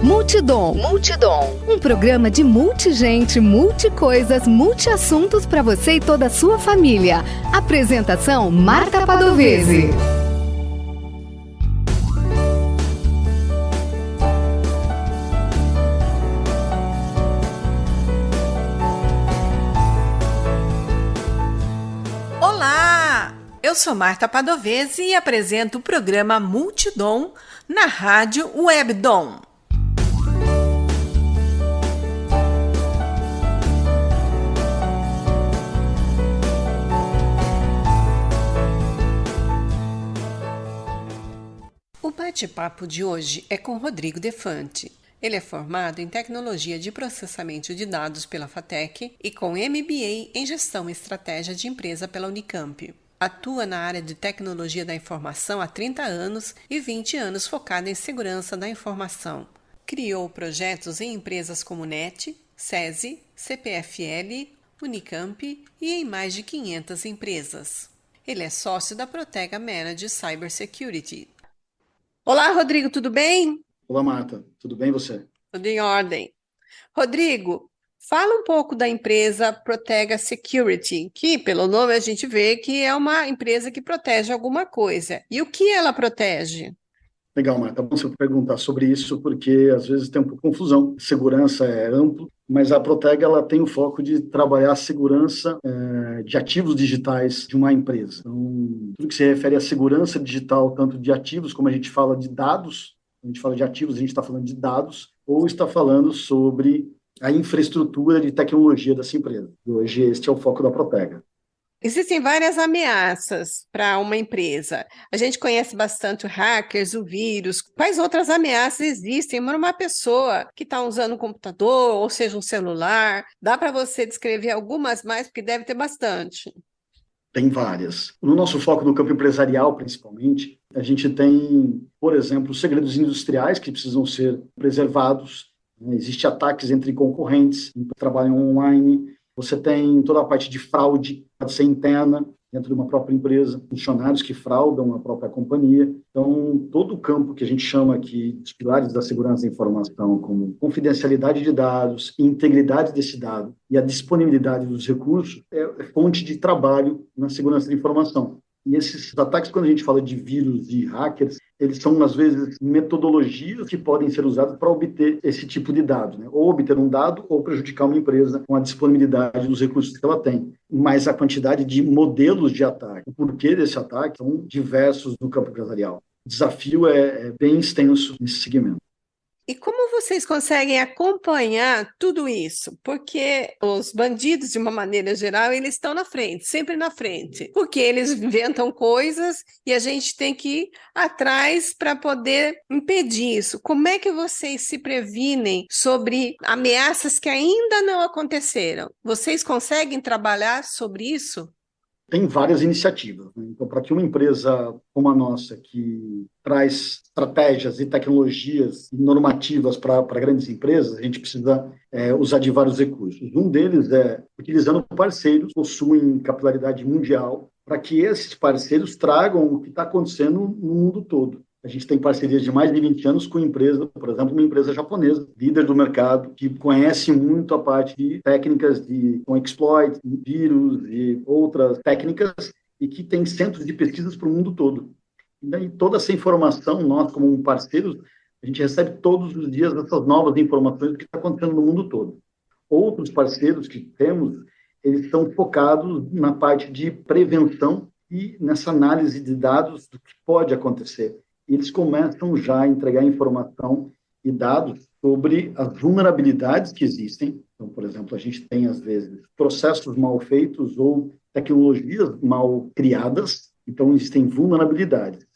Multidom. Um programa de multigente, multicoisas, multiassuntos para você e toda a sua família. Apresentação: Marta Padovese. Olá! Eu sou Marta Padovese e apresento o programa Multidom na Rádio Webdom. O bate-papo de hoje é com Rodrigo Defante. Ele é formado em Tecnologia de Processamento de Dados pela FATEC e com MBA em Gestão e Estratégia de Empresa pela Unicamp. Atua na área de Tecnologia da Informação há 30 anos e 20 anos focado em Segurança da Informação. Criou projetos em empresas como NET, SESI, CPFL, Unicamp e em mais de 500 empresas. Ele é sócio da Protega Managed Cybersecurity. Olá, Rodrigo, tudo bem? Olá, Marta. Tudo bem você? Tudo em ordem. Rodrigo, fala um pouco da empresa Protega Security, que pelo nome a gente vê que é uma empresa que protege alguma coisa. E o que ela protege? Legal, Marta. É bom você perguntar sobre isso, porque às vezes tem um pouco de confusão. Segurança é amplo, mas a Protega ela tem o foco de trabalhar a segurança de ativos digitais de uma empresa. Então, tudo que se refere à segurança digital, tanto de ativos, como a gente fala de dados, a gente fala de ativos, a gente está falando de dados, ou está falando sobre a infraestrutura de tecnologia dessa empresa. Hoje, este é o foco da Protega. Existem várias ameaças para uma empresa. A gente conhece bastante o hackers, o vírus. Quais outras ameaças existem para uma pessoa que está usando um computador, ou seja, um celular? Dá para você descrever algumas mais, porque deve ter bastante. Tem várias. No nosso foco no campo empresarial, principalmente, a gente tem, por exemplo, segredos industriais que precisam ser preservados. Existem ataques entre concorrentes que trabalham online. Você tem toda a parte de fraude, pode ser interna, dentro de uma própria empresa, funcionários que fraudam a própria companhia. Então, todo o campo que a gente chama aqui de pilares da segurança da informação, como confidencialidade de dados, integridade desse dado e a disponibilidade dos recursos, é fonte de trabalho na segurança da informação. E esses ataques, quando a gente fala de vírus e hackers, eles são, às vezes, metodologias que podem ser usadas para obter esse tipo de dado, né? Ou obter um dado ou prejudicar uma empresa com a disponibilidade dos recursos que ela tem. Mas a quantidade de modelos de ataque, o porquê desse ataque, são diversos no campo empresarial. O desafio é bem extenso nesse segmento. E como vocês conseguem acompanhar tudo isso? Porque os bandidos, de uma maneira geral, eles estão na frente, sempre na frente. Porque eles inventam coisas e a gente tem que ir atrás para poder impedir isso. Como é que vocês se previnem sobre ameaças que ainda não aconteceram? Vocês conseguem trabalhar sobre isso? Tem várias iniciativas, né? Então, para que uma empresa como a nossa, que traz estratégias e tecnologias normativas para grandes empresas, a gente precisa usar de vários recursos. Um deles é utilizando parceiros que possuem capilaridade mundial, para que esses parceiros tragam o que está acontecendo no mundo todo. A gente tem parcerias de mais de 20 anos com empresas, por exemplo, uma empresa japonesa, líder do mercado, que conhece muito a parte de técnicas com exploit, vírus e outras técnicas, e que tem centros de pesquisas para o mundo todo. E daí, toda essa informação, nós como parceiros, a gente recebe todos os dias essas novas informações do que está acontecendo no mundo todo. Outros parceiros que temos, eles estão focados na parte de prevenção e nessa análise de dados do que pode acontecer. Eles começam já a entregar informação e dados sobre as vulnerabilidades que existem. Então, por exemplo, a gente tem, às vezes, processos mal feitos ou tecnologias mal criadas, então existem vulnerabilidades.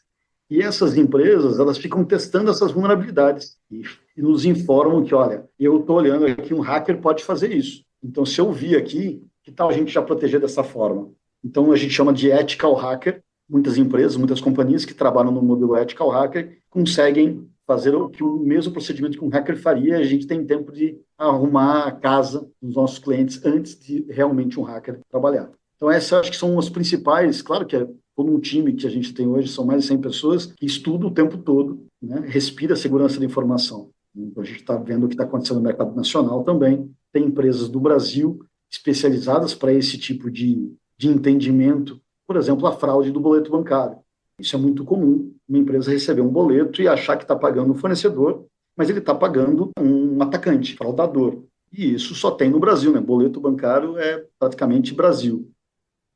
E essas empresas, elas ficam testando essas vulnerabilidades e nos informam que, olha, eu estou olhando aqui, um hacker pode fazer isso. Então, se eu vi aqui, que tal a gente já proteger dessa forma? Então, a gente chama de ethical hacker. Muitas empresas, muitas companhias que trabalham no modelo ethical hacker conseguem fazer o mesmo procedimento que um hacker faria. A gente tem tempo de arrumar a casa dos nossos clientes antes de realmente um hacker trabalhar. Então, essas acho que são as principais. Claro que todo um time que a gente tem hoje, são mais de 100 pessoas que estudam o tempo todo, né? Respira a segurança da informação. Então, a gente está vendo o que está acontecendo no mercado nacional também. Tem empresas do Brasil especializadas para esse tipo de entendimento. Por exemplo, a fraude do boleto bancário. Isso é muito comum, uma empresa receber um boleto e achar que está pagando um fornecedor, mas ele está pagando um atacante, fraudador. E isso só tem no Brasil, né? Boleto bancário é praticamente Brasil.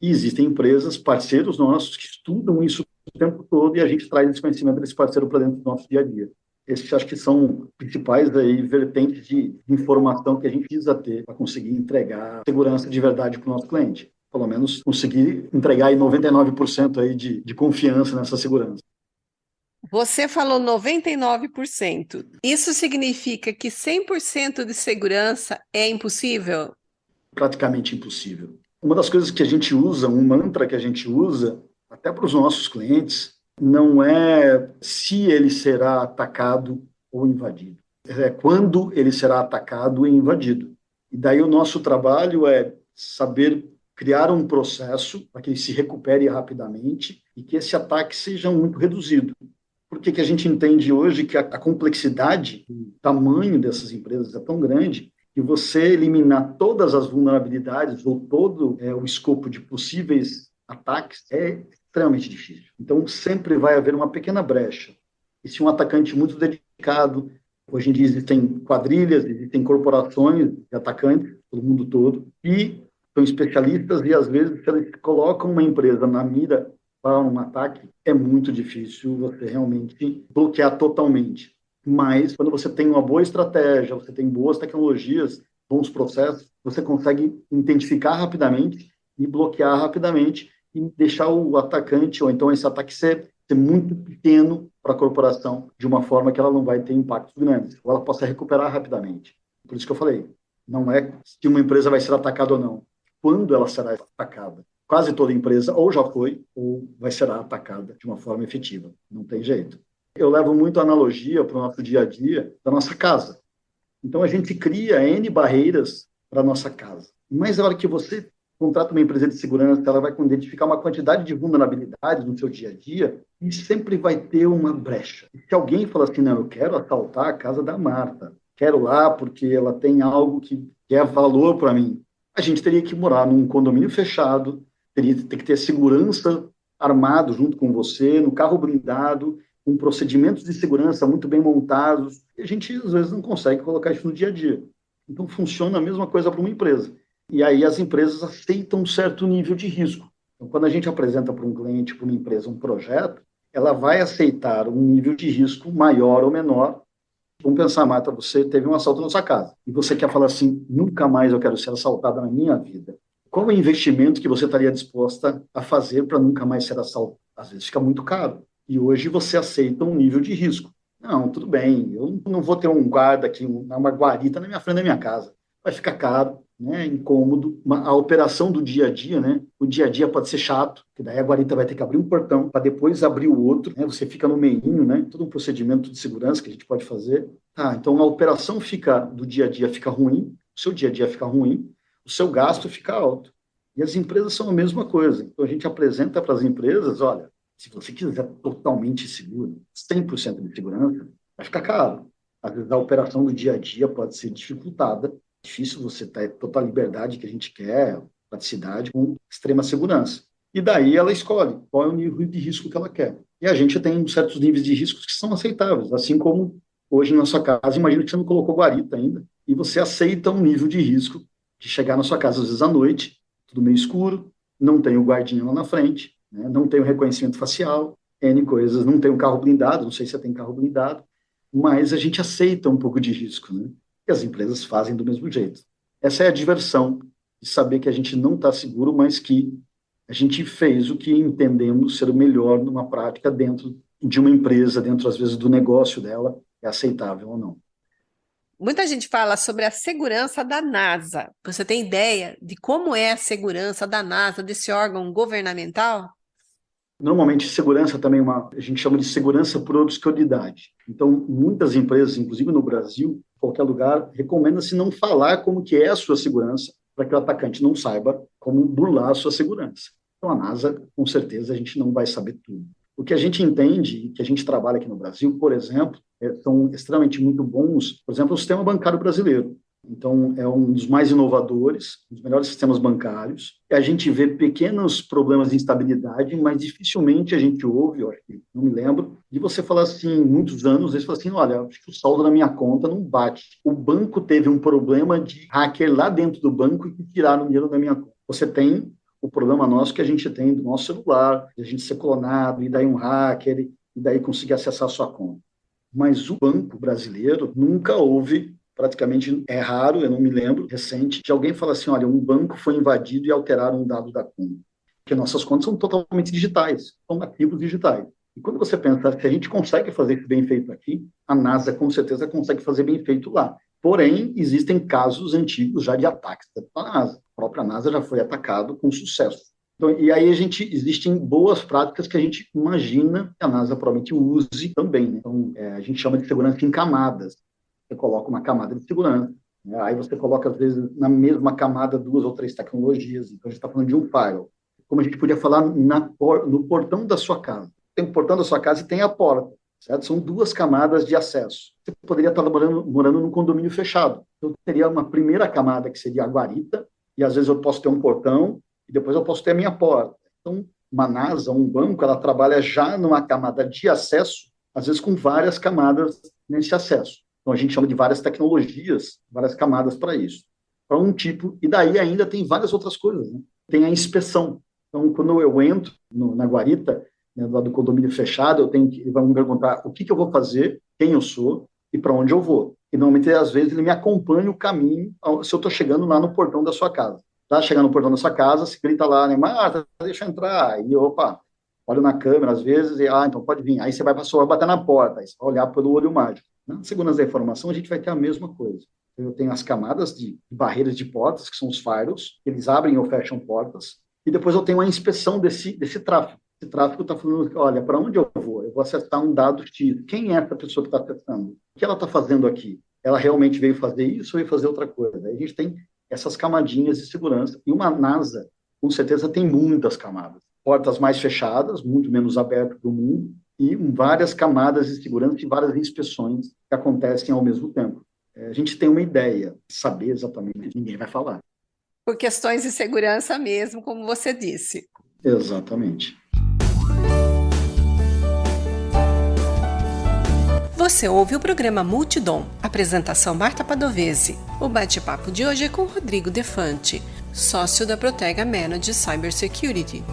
E existem empresas, parceiros nossos, que estudam isso o tempo todo e a gente traz esse conhecimento desse parceiro para dentro do nosso dia a dia. Esses acho que são principais aí, vertentes de informação que a gente precisa ter para conseguir entregar segurança de verdade para o nosso cliente. Pelo menos conseguir entregar aí 99% aí de confiança nessa segurança. Você falou 99%. Isso significa que 100% de segurança é impossível? Praticamente impossível. Uma das coisas que a gente usa, um mantra que a gente usa, até para os nossos clientes, não é se ele será atacado ou invadido. É quando ele será atacado e invadido. E daí o nosso trabalho é saber criar um processo para que ele se recupere rapidamente e que esse ataque seja muito reduzido. Por que a gente entende hoje que a complexidade, o tamanho dessas empresas é tão grande que você eliminar todas as vulnerabilidades ou todo o escopo de possíveis ataques é extremamente difícil. Então, sempre vai haver uma pequena brecha. E se um atacante muito dedicado, hoje em dia existem quadrilhas, existem corporações de atacantes pelo mundo todo, e são especialistas e, às vezes, se eles colocam uma empresa na mira para um ataque, é muito difícil você realmente bloquear totalmente. Mas, quando você tem uma boa estratégia, você tem boas tecnologias, bons processos, você consegue identificar rapidamente e bloquear rapidamente e deixar o atacante, ou então esse ataque ser muito pequeno para a corporação, de uma forma que ela não vai ter impactos grandes, ou ela possa recuperar rapidamente. Por isso que eu falei, não é se uma empresa vai ser atacada ou não, quando ela será atacada. Quase toda empresa ou já foi ou vai ser atacada de uma forma efetiva. Não tem jeito. Eu levo muito a analogia para o nosso dia a dia da nossa casa. Então, a gente cria N barreiras para a nossa casa. Mas a hora que você contrata uma empresa de segurança, ela vai identificar uma quantidade de vulnerabilidades no seu dia a dia e sempre vai ter uma brecha. E se alguém fala assim, não, eu quero assaltar a casa da Marta, quero lá porque ela tem algo que é valor para mim, a gente teria que morar num condomínio fechado, teria que ter segurança armado junto com você, no carro blindado, com procedimentos de segurança muito bem montados. E a gente, às vezes, não consegue colocar isso no dia a dia. Então, funciona a mesma coisa para uma empresa. E aí as empresas aceitam um certo nível de risco. Então, quando a gente apresenta para um cliente, para uma empresa, um projeto, ela vai aceitar um nível de risco maior ou menor. Vamos pensar, Marta, você teve um assalto na sua casa e você quer falar assim, nunca mais eu quero ser assaltada na minha vida. Qual é o investimento que você estaria disposta a fazer para nunca mais ser assaltado? Às vezes fica muito caro. E hoje você aceita um nível de risco. Não, tudo bem, eu não vou ter um guarda aqui, uma guarita na minha frente da minha casa. Vai ficar caro, né, incômodo. A operação do dia a dia, né? O dia a dia pode ser chato, que daí a guarita vai ter que abrir um portão para depois abrir o outro, né? Você fica no meinho, né? Todo um procedimento de segurança que a gente pode fazer. Então a operação do dia a dia fica ruim, o seu dia a dia fica ruim, o seu gasto fica alto. E as empresas são a mesma coisa. Então a gente apresenta para as empresas, olha, se você quiser totalmente seguro, 100% de segurança, vai ficar caro. Às vezes a operação do dia a dia pode ser dificultada, difícil você ter total liberdade que a gente quer, praticidade, com extrema segurança. E daí ela escolhe qual é o nível de risco que ela quer. E a gente tem certos níveis de riscos que são aceitáveis, assim como hoje na sua casa, imagina que você não colocou guarita ainda, e você aceita um nível de risco de chegar na sua casa, às vezes à noite, tudo meio escuro, não tem o guardinha lá na frente, né, não tem o reconhecimento facial, N coisas, não tem um carro blindado, não sei se você tem carro blindado, mas a gente aceita um pouco de risco, né? E as empresas fazem do mesmo jeito. Essa é a diversão de saber que a gente não está seguro, mas que a gente fez o que entendemos ser o melhor numa prática dentro de uma empresa, dentro, às vezes, do negócio dela, é aceitável ou não. Muita gente fala sobre a segurança da NASA. Você tem ideia de como é a segurança da NASA, desse órgão governamental? Normalmente, segurança também a gente chama de segurança por obscuridade. Então, muitas empresas, inclusive no Brasil, em qualquer lugar, recomenda-se não falar como que é a sua segurança, para que o atacante não saiba como burlar a sua segurança. Então, a NASA, com certeza, a gente não vai saber tudo. O que a gente entende, e que a gente trabalha aqui no Brasil, por exemplo, são extremamente muito bons. Por exemplo, o sistema bancário brasileiro. Então, é um dos mais inovadores, um dos melhores sistemas bancários. E a gente vê pequenos problemas de instabilidade, mas dificilmente a gente ouve, eu acho que não me lembro, de você falar assim, muitos anos, eles falam assim, olha, acho que o saldo da minha conta não bate. O banco teve um problema de hacker lá dentro do banco e tiraram o dinheiro da minha conta. Você tem o problema nosso que a gente tem do nosso celular, de a gente ser clonado, e daí um hacker, e daí conseguir acessar a sua conta. Mas o banco brasileiro nunca houve, praticamente é raro, eu não me lembro, recente, de alguém falar assim, olha, um banco foi invadido e alteraram um dado da conta. Porque nossas contas são totalmente digitais, são ativos digitais. E quando você pensa que a gente consegue fazer isso bem feito aqui, a NASA com certeza consegue fazer bem feito lá. Porém, existem casos antigos já de ataques da NASA. A própria NASA já foi atacado com sucesso. Então, e aí existem boas práticas que a gente imagina que a NASA provavelmente use também. Né? Então, a gente chama de segurança em camadas. Você coloca uma camada de segurança, né? Aí você coloca, às vezes, na mesma camada 2 ou 3 tecnologias. Então, a gente está falando de um firewall. Como a gente podia falar no portão da sua casa. Tem o portão da sua casa e tem a porta, certo? São 2 camadas de acesso. Você poderia estar morando num condomínio fechado. Então, teria uma primeira camada que seria a guarita, e às vezes eu posso ter um portão, e depois eu posso ter a minha porta. Então, uma NASA, um banco, ela trabalha já numa camada de acesso, às vezes com várias camadas nesse acesso. Então, a gente chama de várias tecnologias, várias camadas para isso. Para um tipo, e daí ainda tem várias outras coisas. Né? Tem a inspeção. Então, quando eu entro na guarita, né, lá do condomínio fechado, eles vão me perguntar o que eu vou fazer, quem eu sou e para onde eu vou. E, normalmente, às vezes, ele me acompanha o caminho se eu estou chegando lá no portão da sua casa. Tá chegando no portão da sua casa, se grita lá, né, Marta, deixa eu entrar. E, opa, olho na câmera, às vezes, e, então pode vir. Aí você vai bater na porta, aí você vai olhar pelo olho mágico. Na segurança da informação, a gente vai ter a mesma coisa. Eu tenho as camadas de barreiras de portas, que são os firewalls, que eles abrem ou fecham portas, e depois eu tenho a inspeção desse tráfego. Esse tráfego está falando, olha, para onde eu vou? Eu vou acessar um dado X. Quem é essa pessoa que está acessando? O que ela está fazendo aqui? Ela realmente veio fazer isso ou veio fazer outra coisa? Aí a gente tem essas camadinhas de segurança. E uma NASA, com certeza, tem muitas camadas. Portas mais fechadas, muito menos abertas do mundo, e várias camadas de segurança e várias inspeções que acontecem ao mesmo tempo. A gente tem uma ideia, saber exatamente, ninguém vai falar. Por questões de segurança mesmo, como você disse. Exatamente. Você ouve o programa Multidom, apresentação Marta Padovese. O bate-papo de hoje é com Rodrigo Defante, sócio da Protega Managed Cybersecurity.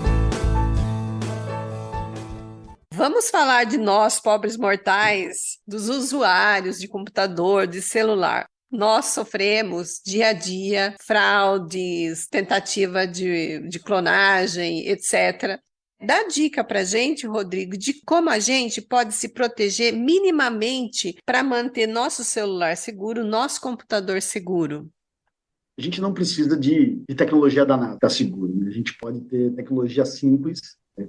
Vamos falar de nós, pobres mortais, dos usuários de computador, de celular. Nós sofremos dia a dia fraudes, tentativa de clonagem, etc. Dá dica para a gente, Rodrigo, de como a gente pode se proteger minimamente para manter nosso celular seguro, nosso computador seguro. A gente não precisa de tecnologia danada para seguro. Né? A gente pode ter tecnologia simples,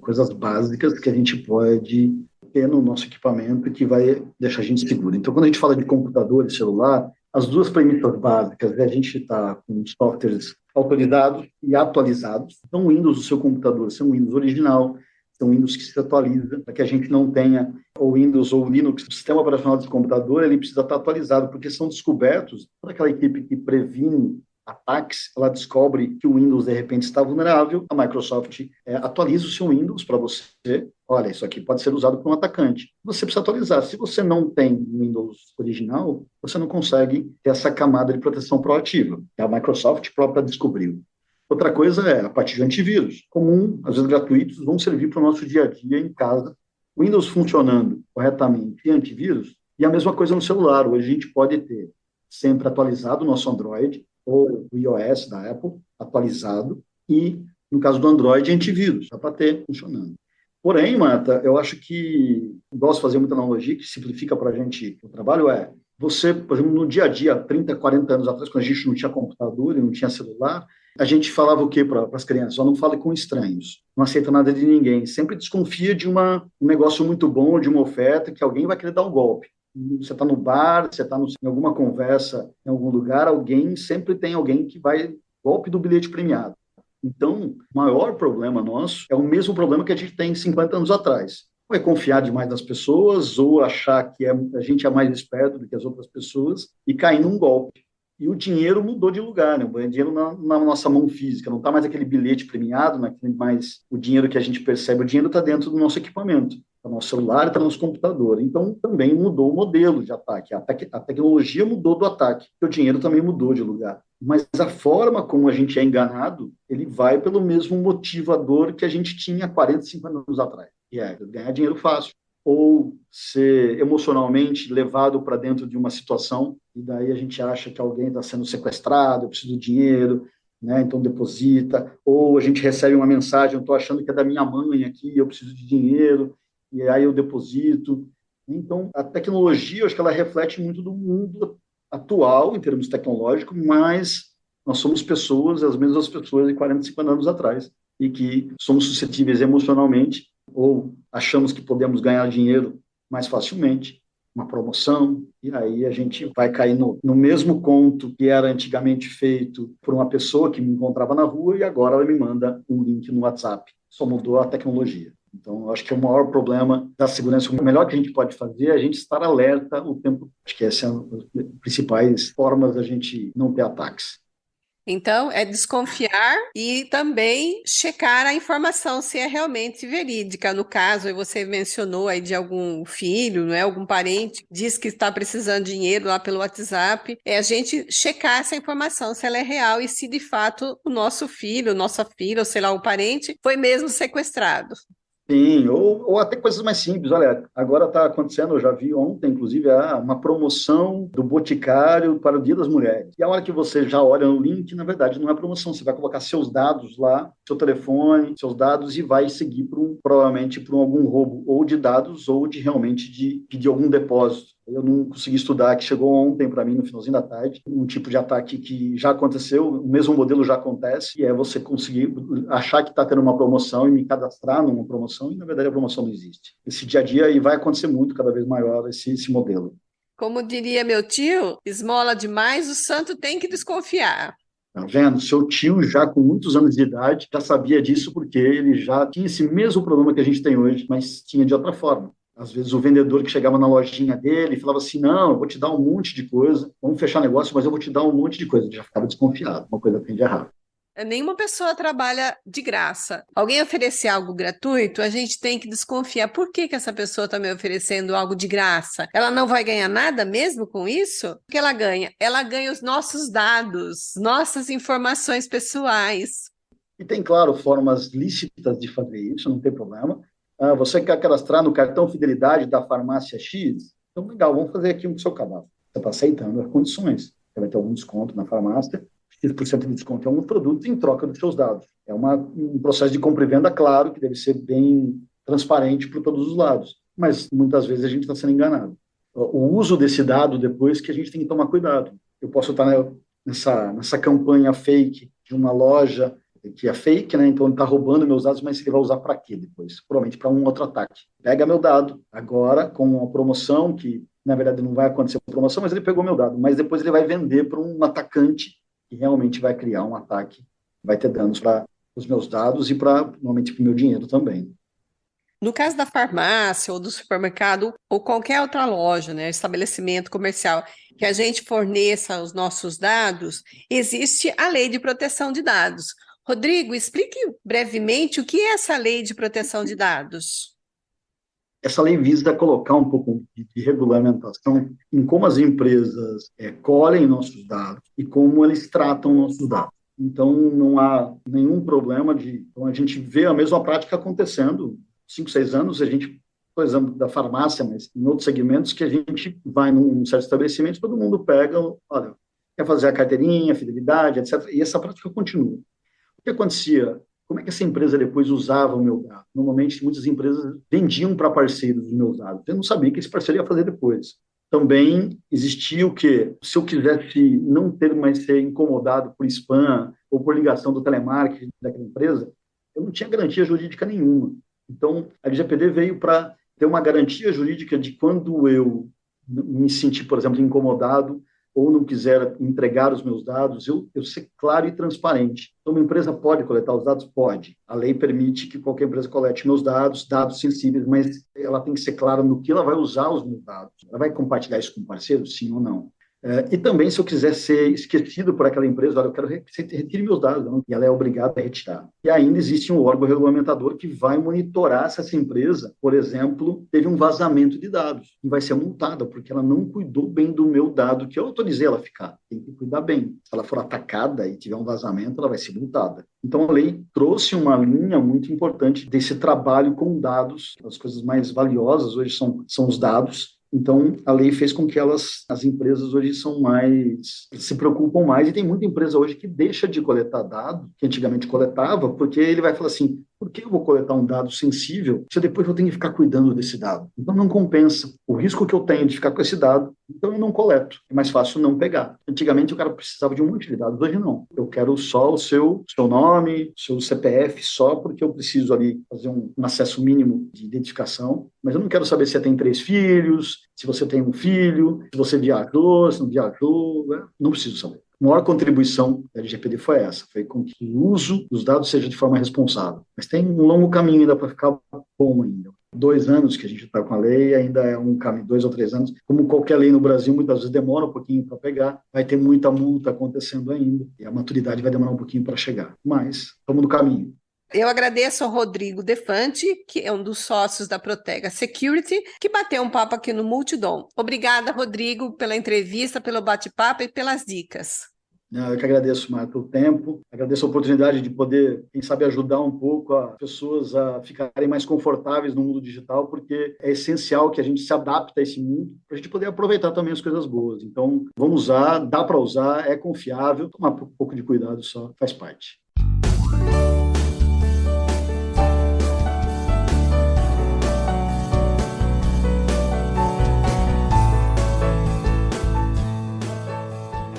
coisas básicas que a gente pode ter no nosso equipamento que vai deixar a gente seguro. Então, quando a gente fala de computador e celular, as 2 premissas básicas é a gente estar com softwares autorizados e atualizados. Então, o Windows do seu computador ser um Windows original, são Windows que se atualiza, para que a gente não tenha o Windows ou o Linux, o sistema operacional desse computador, ele precisa estar atualizado, porque são descobertos, toda aquela equipe que previne ataques, ela descobre que o Windows, de repente, está vulnerável, a Microsoft atualiza o seu Windows para você. Olha, isso aqui pode ser usado por um atacante. Você precisa atualizar. Se você não tem Windows original, você não consegue ter essa camada de proteção proativa, que a Microsoft própria descobriu. Outra coisa é a parte de antivírus. Comum, às vezes gratuitos, vão servir para o nosso dia a dia em casa. Windows funcionando corretamente e antivírus, e a mesma coisa no celular. Hoje a gente pode ter sempre atualizado o nosso Android, ou o iOS da Apple atualizado, e, no caso do Android, antivírus, dá para ter funcionando. Porém, Marta, eu acho que, gosto de fazer muita analogia, que simplifica para a gente o trabalho, você, por exemplo, no dia a dia, 30, 40 anos atrás, quando a gente não tinha computador e não tinha celular, a gente falava o quê para as crianças? Só não fale com estranhos, não aceita nada de ninguém, sempre desconfia de um negócio muito bom, de uma oferta, que alguém vai querer dar um golpe. Você está no bar, você está em alguma conversa, em algum lugar, sempre tem alguém que vai golpe do bilhete premiado. Então, o maior problema nosso é o mesmo problema que a gente tem 50 anos atrás. Ou é confiar demais nas pessoas, ou achar que a gente é mais esperto do que as outras pessoas e cair num golpe. E o dinheiro mudou de lugar, né? O dinheiro na nossa mão física, não está mais aquele bilhete premiado, não é mais o dinheiro que a gente percebe, o dinheiro está dentro do nosso equipamento, está no nosso celular, está no nosso computador. Então, também mudou o modelo de ataque. A tecnologia mudou do ataque, e o dinheiro também mudou de lugar. Mas a forma como a gente é enganado, ele vai pelo mesmo motivador que a gente tinha 40, 50 anos atrás, que é ganhar dinheiro fácil, ou ser emocionalmente levado para dentro de uma situação, e daí a gente acha que alguém está sendo sequestrado, eu preciso do dinheiro, né? Então deposita, ou a gente recebe uma mensagem, eu estou achando que é da minha mãe aqui, eu preciso de dinheiro, e aí eu deposito. Então, a tecnologia, eu acho que ela reflete muito do mundo atual, em termos tecnológicos, mas nós somos pessoas, as mesmas pessoas de 40, 50 anos atrás, e que somos suscetíveis emocionalmente, ou achamos que podemos ganhar dinheiro mais facilmente, uma promoção, e aí a gente vai cair no mesmo conto que era antigamente feito por uma pessoa que me encontrava na rua e agora ela me manda um link no WhatsApp. Só mudou a tecnologia. Então, eu acho que é o maior problema da segurança. O melhor que a gente pode fazer é a gente estar alerta o tempo. Acho que essas são as principais formas da gente não ter ataques. Então, é desconfiar e também checar a informação se é realmente verídica. No caso, você mencionou aí de algum filho, né, algum parente, diz que está precisando de dinheiro lá pelo WhatsApp. É a gente checar essa informação, se ela é real e se de fato o nosso filho, nossa filha, ou sei lá, o parente, foi mesmo sequestrado. Sim, ou até coisas mais simples. Olha, agora está acontecendo, eu já vi ontem, inclusive, uma promoção do Boticário para o Dia das Mulheres. E a hora que você já olha no link, na verdade, não é promoção. Você vai colocar seus dados lá, seu telefone, seus dados, e vai seguir provavelmente por algum roubo, ou de dados, ou de realmente de pedir algum depósito. Eu não consegui estudar, que chegou ontem para mim, no finalzinho da tarde, um tipo de ataque que já aconteceu, o mesmo modelo já acontece, e é você conseguir achar que está tendo uma promoção e me cadastrar numa promoção, e na verdade a promoção não existe. Esse dia a dia aí vai acontecer muito, cada vez maior, esse modelo. Como diria meu tio, esmola demais, o santo tem que desconfiar. Tá vendo? Seu tio, já com muitos anos de idade, já sabia disso porque ele já tinha esse mesmo problema que a gente tem hoje, mas tinha de outra forma. Às vezes o vendedor que chegava na lojinha dele falava assim, não, eu vou te dar um monte de coisa, vamos fechar negócio, mas eu vou te dar um monte de coisa. Ele já ficava desconfiado, uma coisa tem de errado. Nenhuma pessoa trabalha de graça. Alguém oferecer algo gratuito, a gente tem que desconfiar. Por que essa pessoa está me oferecendo algo de graça? Ela não vai ganhar nada mesmo com isso? O que ela ganha? Ela ganha os nossos dados, nossas informações pessoais. E tem, claro, formas lícitas de fazer isso, não tem problema. Você quer cadastrar no cartão Fidelidade da farmácia X? Então, legal, vamos fazer aqui um seu cadastro. Você está aceitando as condições. Você vai ter algum desconto na farmácia, X% de desconto em alguns produtos em troca dos seus dados. É um processo de compra e venda, claro, que deve ser bem transparente por todos os lados. Mas, muitas vezes, a gente está sendo enganado. O uso desse dado depois que a gente tem que tomar cuidado. Eu posso estar nessa campanha fake de uma loja que é fake, né? Então ele está roubando meus dados, mas ele vai usar para quê depois? Provavelmente para um outro ataque. Pega meu dado, agora com uma promoção, que na verdade não vai acontecer uma promoção, mas ele pegou meu dado, mas depois ele vai vender para um atacante que realmente vai criar um ataque, vai ter danos para os meus dados e normalmente para o meu dinheiro também. No caso da farmácia ou do supermercado ou qualquer outra loja, né, estabelecimento comercial, que a gente forneça os nossos dados, existe a Lei de Proteção de Dados. Rodrigo, explique brevemente o que é essa Lei de Proteção de Dados. Essa lei visa colocar um pouco de regulamentação em como as empresas colhem nossos dados e como eles tratam nossos dados. Então, não há nenhum problema Então, a gente vê a mesma prática acontecendo. 5, 6 anos, a gente, por exemplo, da farmácia, mas em outros segmentos, que a gente vai num certo estabelecimento, todo mundo pega, olha, quer fazer a carteirinha, a fidelidade, etc. E essa prática continua. O que acontecia? Como é que essa empresa depois usava o meu dado? Normalmente, muitas empresas vendiam para parceiros os meus dados. Eu não sabia que esse parceiro ia fazer depois. Também existia o quê? Se eu quisesse não ter mais ser incomodado por spam ou por ligação do telemarketing daquela empresa, eu não tinha garantia jurídica nenhuma. Então, a LGPD veio para ter uma garantia jurídica de quando eu me sentir, por exemplo, incomodado ou não quiser entregar os meus dados, eu ser claro e transparente. Então, uma empresa pode coletar os dados? Pode. A lei permite que qualquer empresa colete meus dados sensíveis, mas ela tem que ser clara no que ela vai usar os meus dados. Ela vai compartilhar isso com parceiros, sim ou não? E também, se eu quiser ser esquecido por aquela empresa, olha, eu quero que você retire meus dados, não? E ela é obrigada a retirar. E ainda existe um órgão regulamentador que vai monitorar se essa empresa, por exemplo, teve um vazamento de dados e vai ser multada, porque ela não cuidou bem do meu dado que eu autorizei ela ficar. Tem que cuidar bem. Se ela for atacada e tiver um vazamento, ela vai ser multada. Então, a lei trouxe uma linha muito importante desse trabalho com dados. As coisas mais valiosas hoje são os dados. Então, a lei fez com que as empresas hoje se preocupam mais, e tem muita empresa hoje que deixa de coletar dado, que antigamente coletava, porque ele vai falar assim, por que eu vou coletar um dado sensível se depois eu tenho que ficar cuidando desse dado? Então, não compensa. O risco que eu tenho de ficar com esse dado, então eu não coleto. É mais fácil não pegar. Antigamente, o cara precisava de um monte de dados, hoje não. Eu quero só o seu nome, o seu CPF, só porque eu preciso ali fazer um acesso mínimo de identificação, mas eu não quero saber se você tem 3 filhos, se você tem um filho, se você viajou, se não viajou, né? Não preciso saber. A maior contribuição da LGPD foi essa, foi com que o uso dos dados seja de forma responsável. Mas tem um longo caminho ainda para ficar bom ainda. 2 anos que a gente está com a lei, ainda é um caminho, 2 ou 3 anos. Como qualquer lei no Brasil, muitas vezes demora um pouquinho para pegar, vai ter muita multa acontecendo ainda, e a maturidade vai demorar um pouquinho para chegar. Mas estamos no caminho. Eu agradeço ao Rodrigo Defante, que é um dos sócios da Protega Security, que bateu um papo aqui no Multidom. Obrigada, Rodrigo, pela entrevista, pelo bate-papo e pelas dicas. Eu que agradeço, Marta, o tempo, agradeço a oportunidade de poder, quem sabe, ajudar um pouco as pessoas a ficarem mais confortáveis no mundo digital, porque é essencial que a gente se adapte a esse mundo para a gente poder aproveitar também as coisas boas. Então, vamos usar, dá para usar, é confiável, tomar um pouco de cuidado só, faz parte.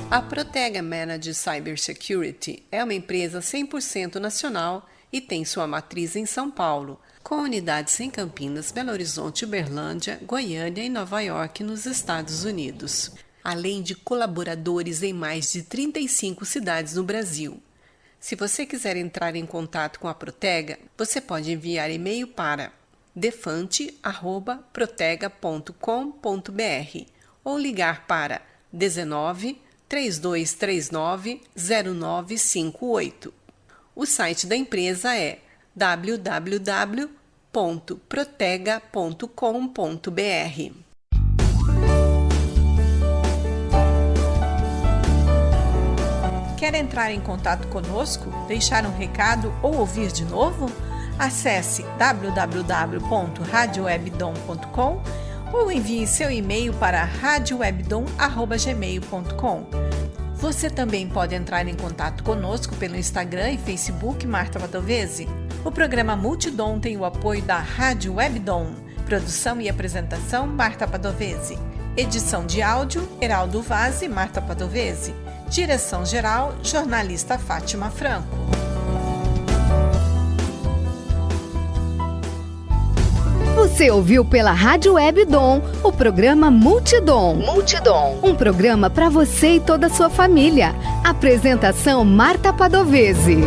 A Protega Managed Cybersecurity é uma empresa 100% nacional e tem sua matriz em São Paulo, com unidades em Campinas, Belo Horizonte, Uberlândia, Goiânia e Nova York, nos Estados Unidos, além de colaboradores em mais de 35 cidades no Brasil. Se você quiser entrar em contato com a Protega, você pode enviar e-mail para defante@protega.com.br ou ligar para 19-3239-0958. O site da empresa é www.protega.com.br. Quer entrar em contato conosco, deixar um recado ou ouvir de novo? Acesse www.radiowebdom.com ou envie seu e-mail para radiowebdom@gmail.com. Você também pode entrar em contato conosco pelo Instagram e Facebook Marta Padovese. O programa Multidom tem o apoio da Rádio Webdom. Produção e apresentação Marta Padovese. Edição de áudio Heraldo Vaz e Marta Padovese. Direção-geral, jornalista Fátima Franco. Você ouviu pela Rádio Webdom o programa Multidom. Um programa para você e toda a sua família. Apresentação Marta Padovese.